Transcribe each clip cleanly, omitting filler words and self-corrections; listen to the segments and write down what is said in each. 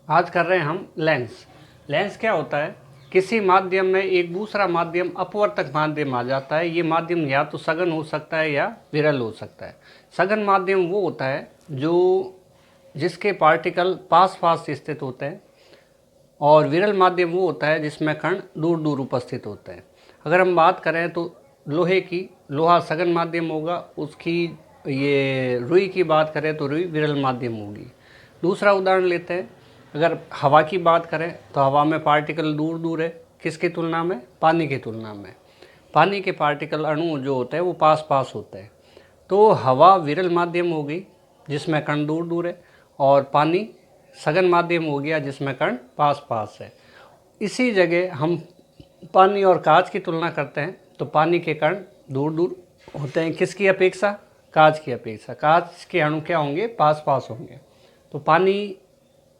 आज कर रहे हैं हम लेंस। लेंस क्या होता है? किसी माध्यम में एक दूसरा माध्यम अपवर्तक माध्यम आ जाता है। ये माध्यम या तो सघन हो सकता है या विरल हो सकता है। सघन माध्यम वो होता है जो जिसके पार्टिकल पास पास स्थित होते हैं, और विरल माध्यम वो होता है जिसमें कण दूर दूर उपस्थित होते हैं। अगर हम बात करें तो लोहे की, लोहा सघन माध्यम होगा, उसकी ये रुई की बात करें तो रुई विरल माध्यम होगी। दूसरा उदाहरण लेते हैं, अगर हवा की बात करें तो हवा में पार्टिकल दूर दूर है, किसकी तुलना में? पानी की तुलना में। पानी के पार्टिकल अणु जो होते हैं वो पास पास होते हैं, तो हवा विरल माध्यम होगी जिसमें कण दूर दूर है, और पानी सघन माध्यम हो गया जिसमें कण पास पास है। इसी जगह हम पानी और कांच की तुलना करते हैं तो पानी के कण दूर दूर होते हैं, किसकी अपेक्षा? कांच की अपेक्षा। कांच के अणु क्या होंगे? पास पास होंगे। तो पानी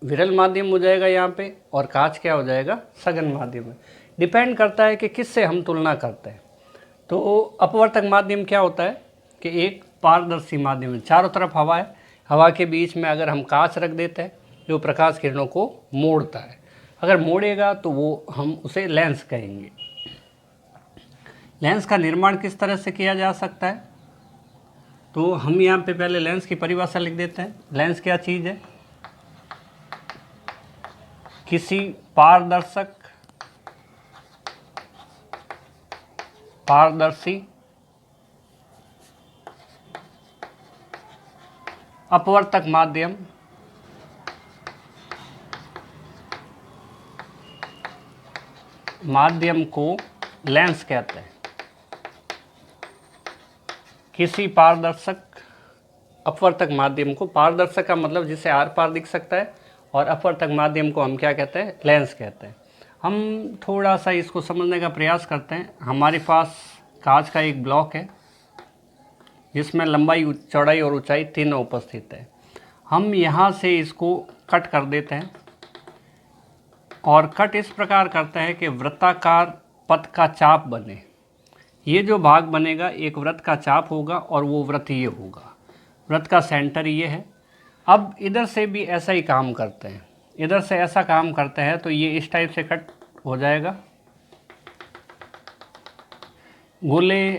विरल माध्यम हो जाएगा यहाँ पे, और कांच क्या हो जाएगा? सघन माध्यम है। डिपेंड करता है कि किससे हम तुलना करते हैं। तो अपवर्तक माध्यम क्या होता है कि एक पारदर्शी माध्यम है, चारों तरफ हवा है, हवा के बीच में अगर हम कांच रख देते हैं जो प्रकाश किरणों को मोड़ता है, अगर मोड़ेगा तो वो हम उसे लेंस कहेंगे। लेंस का निर्माण किस तरह से किया जा सकता है? तो हम यहाँ पे पहले लेंस की परिभाषा लिख देते हैं। लेंस क्या चीज़ है? किसी पारदर्शी अपवर्तक माध्यम को लेंस कहते हैं। किसी पारदर्शक अपवर्तक माध्यम को, पारदर्शक का मतलब जिसे आर पार दिख सकता है, और अपवर्तक माध्यम को हम क्या कहते हैं? लेंस कहते हैं। हम थोड़ा सा इसको समझने का प्रयास करते हैं। हमारे पास कांच का एक ब्लॉक है जिसमें लंबाई, चौड़ाई और ऊंचाई तीनों उपस्थित है। हम यहाँ से इसको कट कर देते हैं, और कट इस प्रकार करते हैं कि वृत्ताकार पथ का चाप बने। ये जो भाग बनेगा एक वृत्त का चाप होगा, और वो वृत्त ये होगा, वृत्त का सेंटर ये है। अब इधर से भी ऐसा ही काम करते हैं, इधर से ऐसा काम करते हैं, तो ये इस टाइप से कट हो जाएगा। गोले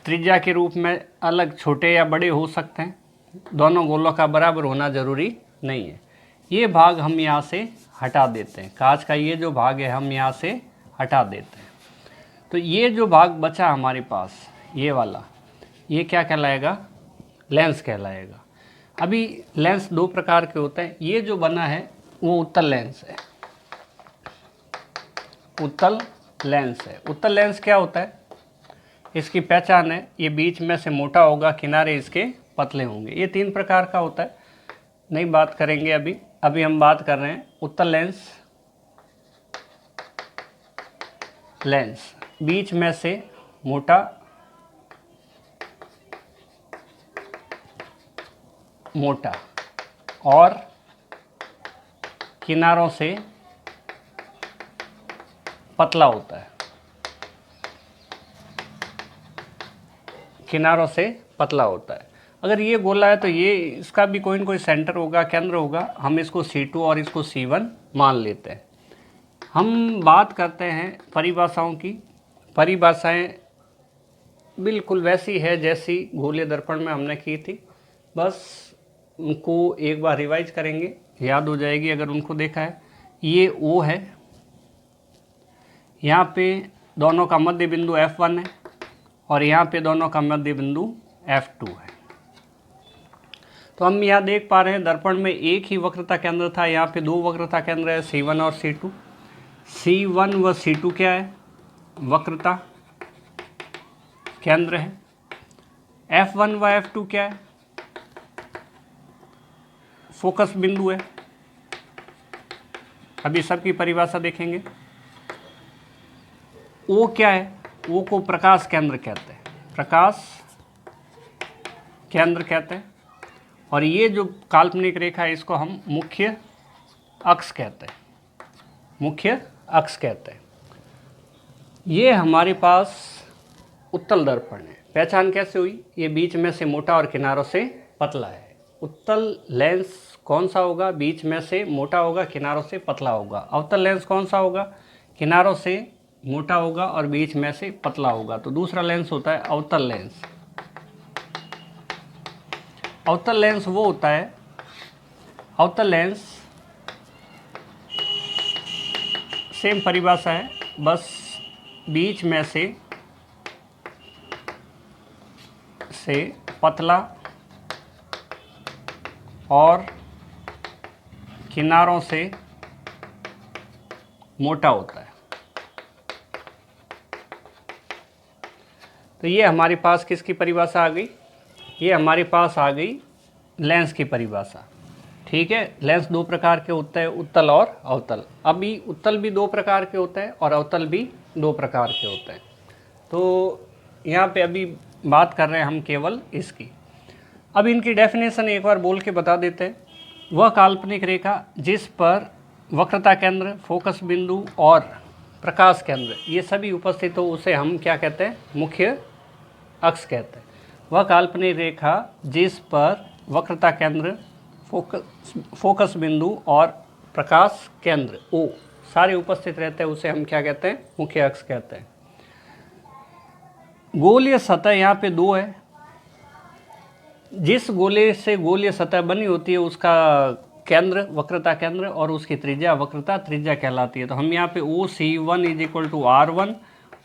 त्रिज्या के रूप में अलग छोटे या बड़े हो सकते हैं, दोनों गोलों का बराबर होना जरूरी नहीं है। ये भाग हम यहाँ से हटा देते हैं, कांच का ये जो भाग है हम यहाँ से हटा देते हैं। तो ये जो भाग बचा हमारे पास, ये वाला, ये क्या कहलाएगा? लेंस कहलाएगा। अभी लेंस दो प्रकार के होते हैं। ये जो बना है वो उत्तल लेंस है, उत्तल लेंस है। उत्तल लेंस क्या होता है? इसकी पहचान है, ये बीच में से मोटा होगा, किनारे इसके पतले होंगे। ये तीन प्रकार का होता है, नहीं बात करेंगे अभी। अभी हम बात कर रहे हैं उत्तल लेंस। लेंस बीच में से मोटा, और किनारों से पतला होता है, किनारों से पतला होता है। अगर ये गोला है तो ये इसका भी कोई न कोई सेंटर होगा, केंद्र होगा। हम इसको C2 और इसको C1 मान लेते हैं। हम बात करते हैं परिभाषाओं की। परिभाषाएं बिल्कुल वैसी है जैसी गोलीय दर्पण में हमने की थी, बस उनको एक बार रिवाइज करेंगे, याद हो जाएगी अगर उनको देखा है। ये O है, यहाँ पे दोनों का मध्य बिंदु F1 है, और यहाँ पे दोनों का मध्य बिंदु F2 है। तो हम यहाँ देख पा रहे हैं दर्पण में एक ही वक्रता केंद्र था, यहाँ पे दो वक्रता केंद्र है, C1 और C2। C1 व C2 क्या है? वक्रता केंद्र है। F1 व F2 क्या है? फोकस बिंदु है। अभी सबकी परिभाषा देखेंगे। O क्या है? O को प्रकाश केंद्र कहते हैं, प्रकाश केंद्र कहते हैं। और ये जो काल्पनिक रेखा है इसको हम मुख्य अक्ष कहते हैं, मुख्य अक्ष कहते हैं। ये हमारे पास उत्तल दर्पण है। पहचान कैसे हुई? ये बीच में से मोटा और किनारों से पतला है। उत्तल लेंस कौन सा होगा? बीच में से मोटा होगा, किनारों से पतला होगा। अवतल लेंस कौन सा होगा? किनारों से मोटा होगा और बीच में से पतला होगा। तो दूसरा लेंस होता है अवतल लेंस। अवतल लेंस वो होता है, अवतल लेंस सेम परिभाषा है, बस बीच में से पतला और किनारों से मोटा होता है। तो ये हमारे पास किसकी परिभाषा आ गई? ये हमारे पास आ गई लेंस की परिभाषा। ठीक है, लेंस दो प्रकार के होते हैं, उत्तल और अवतल। अभी उत्तल भी दो प्रकार के होते हैं और अवतल भी दो प्रकार के होते हैं। तो यहाँ पे अभी बात कर रहे हैं हम केवल इसकी। अब इनकी डेफिनेशन एक बार बोल के बता देते हैं। वह काल्पनिक रेखा जिस पर वक्रता केंद्र, फोकस बिंदु और प्रकाश केंद्र ये सभी उपस्थित हो उसे हम क्या कहते हैं? मुख्य अक्ष कहते हैं। वह काल्पनिक रेखा जिस पर वक्रता केंद्र, फोकस बिंदु और प्रकाश केंद्र ओ सारे उपस्थित रहते हैं उसे हम क्या कहते हैं? मुख्य अक्ष कहते हैं। गोलीय सतह यहाँ पे दो है। जिस गोले से गोलीय सतह बनी होती है उसका केंद्र वक्रता केंद्र और उसकी त्रिज्या वक्रता त्रिज्या कहलाती है। तो हम यहाँ पे OC1 is equal to R1,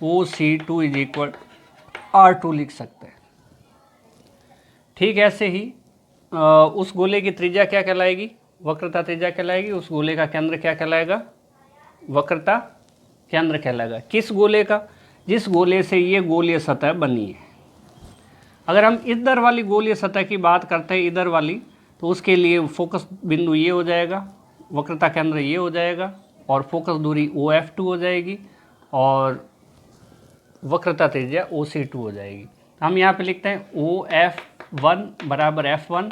OC2 is equal R2 लिख सकते हैं। ठीक ऐसे ही उस गोले की त्रिज्या क्या कहलाएगी? वक्रता त्रिज्या कहलाएगी। उस गोले का केंद्र क्या कहलाएगा? वक्रता केंद्र कहलाएगा। किस गोले का? जिस गोले से ये गोलीय सतह बनी है। अगर हम इधर वाली गोलीय सतह की बात करते हैं, इधर वाली, तो उसके लिए फोकस बिंदु ये हो जाएगा, वक्रता केंद्र ये हो जाएगा और फोकस दूरी OF2 हो जाएगी और वक्रता त्रिज्या OC2 हो जाएगी। हम यहाँ पे लिखते हैं OF1 बराबर F1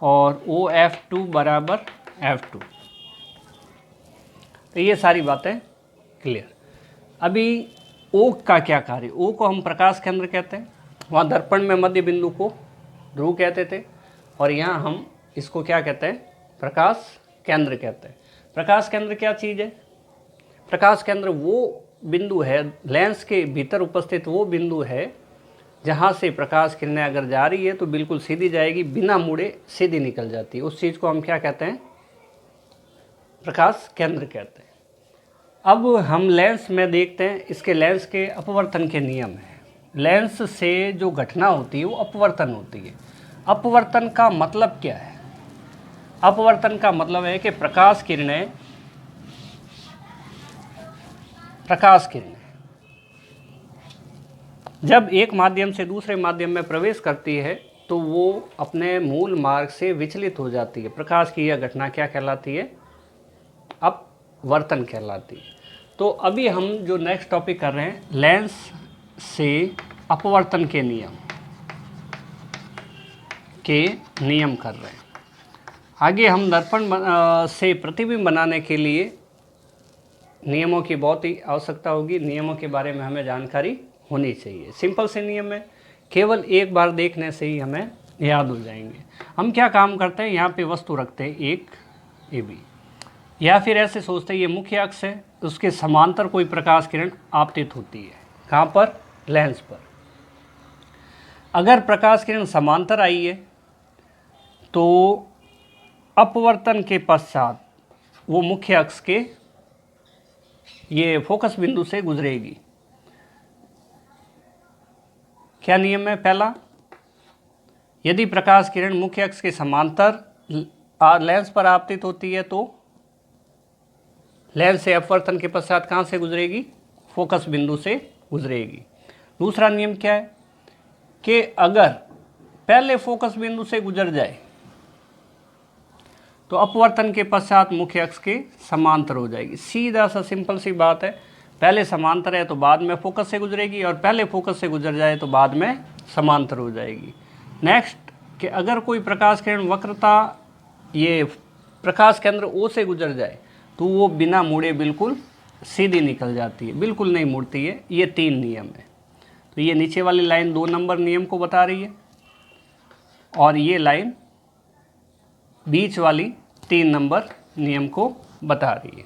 और OF2 बराबर F2। तो ये सारी बातें क्लियर। अभी O का क्या कार्य? O को हम प्रकाश केंद्र कहते हैं। वहाँ दर्पण में मध्य बिंदु को ध्रुव कहते थे और यहाँ हम इसको क्या कहते हैं? प्रकाश केंद्र कहते हैं। प्रकाश केंद्र क्या चीज़ है? प्रकाश केंद्र वो बिंदु है, लेंस के भीतर उपस्थित वो बिंदु है जहाँ से प्रकाश किरणें अगर जा रही है तो बिल्कुल सीधी जाएगी, बिना मुड़े सीधी निकल जाती है। उस चीज़ को हम क्या कहते हैं? प्रकाश केंद्र कहते हैं। अब हम लेंस में देखते हैं, इसके लेंस के अपवर्तन के नियम हैं। लेंस से जो घटना होती है वो अपवर्तन होती है। अपवर्तन का मतलब क्या है? अपवर्तन का मतलब है कि प्रकाश किरणें जब एक माध्यम से दूसरे माध्यम में प्रवेश करती है तो वो अपने मूल मार्ग से विचलित हो जाती है। प्रकाश की यह घटना क्या कहलाती है? अपवर्तन कहलाती है। तो अभी हम जो नेक्स्ट टॉपिक कर रहे हैं, लेंस से अपवर्तन के नियम कर रहे हैं। आगे हम दर्पण से प्रतिबिंब बनाने के लिए नियमों की बहुत ही आवश्यकता होगी। नियमों के बारे में हमें जानकारी होनी चाहिए। सिंपल से नियम है, केवल एक बार देखने से ही हमें याद हो जाएंगे। हम क्या काम करते हैं? यहाँ पे वस्तु रखते हैं एक AB, या फिर ऐसे सोचते हैं ये मुख्य अक्ष है, उसके समांतर कोई प्रकाश किरण आपतित होती है। कहाँ पर? लेंस पर। अगर प्रकाश किरण समांतर आई है तो अपवर्तन के पश्चात वो मुख्य अक्ष के ये फोकस बिंदु से गुजरेगी। क्या नियम है? पहला, यदि प्रकाश किरण मुख्य अक्ष के समांतर लेंस पर आपतित होती है तो लेंस से अपवर्तन के पश्चात कहाँ से गुजरेगी? फोकस बिंदु से गुजरेगी। दूसरा नियम क्या है कि अगर पहले फोकस बिंदु से गुजर जाए तो अपवर्तन के पश्चात मुख्य अक्ष के समांतर हो जाएगी। सीधा सा सिंपल सी बात है, पहले समांतर है तो बाद में फोकस से गुजरेगी और पहले फोकस से गुजर जाए तो बाद में समांतर हो जाएगी। नेक्स्ट, कि अगर कोई प्रकाश किरण वक्रता ये प्रकाश केंद्र O से गुजर जाए तो वो बिना मुड़े बिल्कुल सीधी निकल जाती है, बिल्कुल नहीं मुड़ती है। ये 3 नियम है। तो ये नीचे वाली लाइन 2 नंबर नियम को बता रही है और ये लाइन बीच वाली 3 नंबर नियम को बता रही है।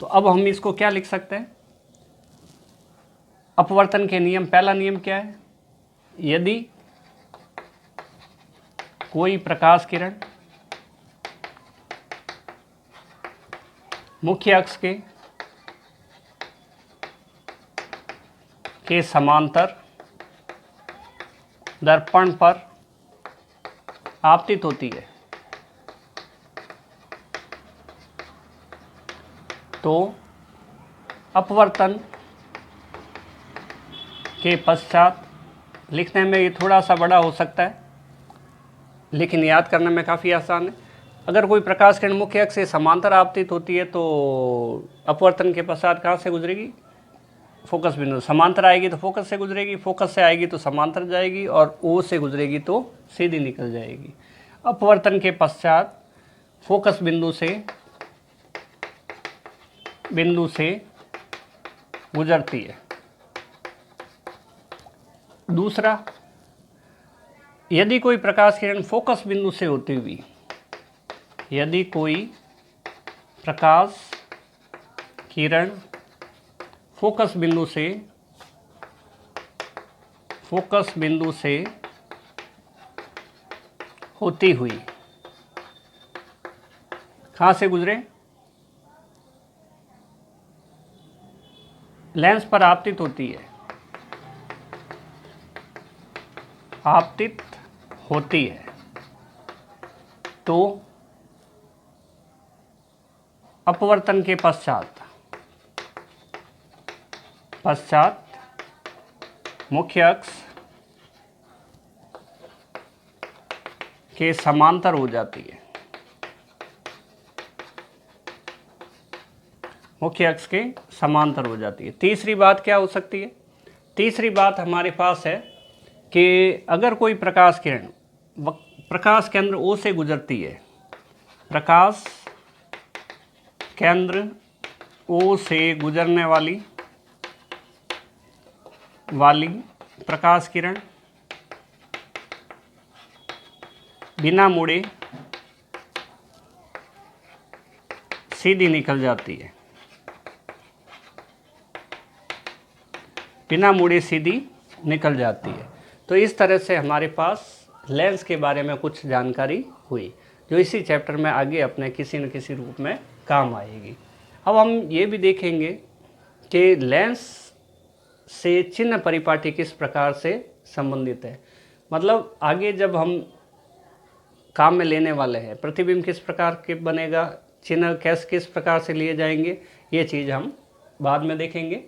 तो अब हम इसको क्या लिख सकते हैं? अपवर्तन के नियम, पहला नियम क्या है? यदि कोई प्रकाश किरण मुख्य अक्ष के समांतर दर्पण पर आपतित होती है तो अपवर्तन के पश्चात, लिखने में ये थोड़ा सा बड़ा हो सकता है लेकिन याद करने में काफ़ी आसान है। अगर कोई प्रकाश किरण मुख्य अक्ष से समांतर आपतित होती है तो अपवर्तन के पश्चात कहाँ से गुजरेगी? फोकस बिंदु। समांतर आएगी तो फोकस से गुजरेगी, फोकस से आएगी तो समांतर जाएगी, और ओ से गुजरेगी तो सीधी निकल जाएगी। अपवर्तन के पश्चात फोकस बिंदु से गुजरती है। दूसरा, यदि कोई प्रकाश किरण फोकस बिंदु से होती हुई, यदि कोई प्रकाश किरण फोकस बिंदु से होती हुई कहाँ से गुजरे? लेंस पर आपतित होती है, आपतित होती है तो अपवर्तन के पश्चात मुख्य अक्ष के समांतर हो जाती है, मुख्य अक्ष के समांतर हो जाती है। तीसरी बात क्या हो सकती है? तीसरी बात हमारे पास है कि अगर कोई प्रकाश किरण प्रकाश केंद्र O से गुजरती है, प्रकाश केंद्र O से गुजरने वाली प्रकाश किरण बिना मुड़े सीधी निकल जाती है, बिना मुड़े सीधी निकल जाती है। तो इस तरह से हमारे पास लेंस के बारे में कुछ जानकारी हुई जो इसी चैप्टर में आगे अपने किसी न किसी रूप में काम आएगी। अब हम ये भी देखेंगे कि लेंस से चिन्ह परिपाटी किस प्रकार से संबंधित है। मतलब आगे जब हम काम में लेने वाले हैं, प्रतिबिंब किस प्रकार के बनेगा, चिन्ह किस प्रकार से लिए जाएंगे, ये चीज़ हम बाद में देखेंगे।